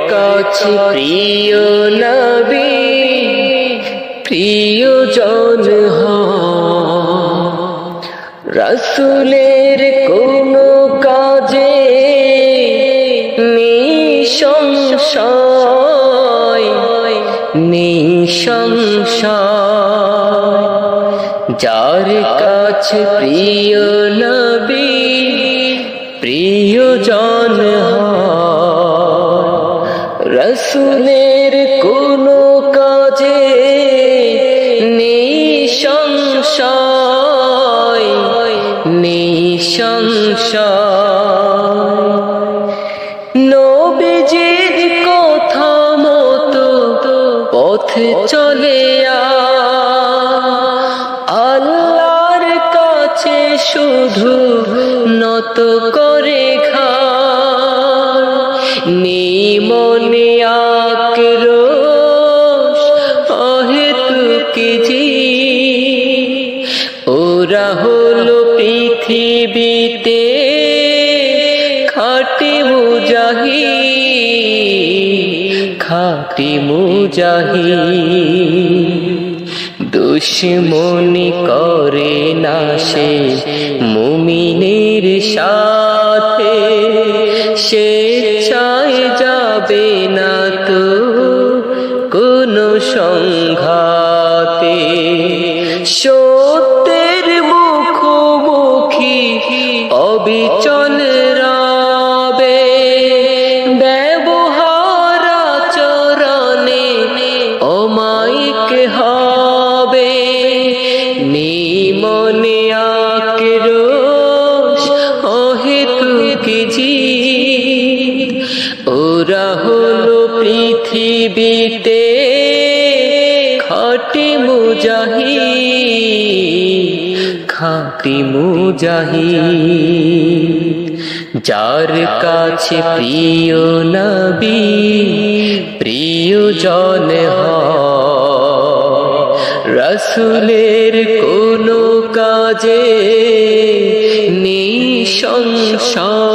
কাছে প্রিয় নবী প্রিয়জন রাসূলের কোন কাজে নিঃসংশয় যার কাছে প্রিয় নবী প্রিয়জন রাসূলের কোন কাজে নিঃসংশয় নবীজির কথা মতো পথে চলে আল্লাহর কাছে শুধু নত করে মনে আক্রোশ অহেতুক ওরা হলো পৃথিবীতে খাঁটি মুজাহিদ দুশ্মনী করে না সে মুমিনের সাথে সে চায় যাবে না তো কোনো সংঘাতে সত্যের মুখোমুখি অবিচল রবে ব্যবহার আচরণে অমায়িক হবে নিমনে আক্রোশ অহেতুক ওরা হলো পৃথিবীতে খাঁটি মুজাহিদ যার কাছে প্রিয় নবী প্রিয়জন রাসূলের কোন কাজে নিঃসংশয়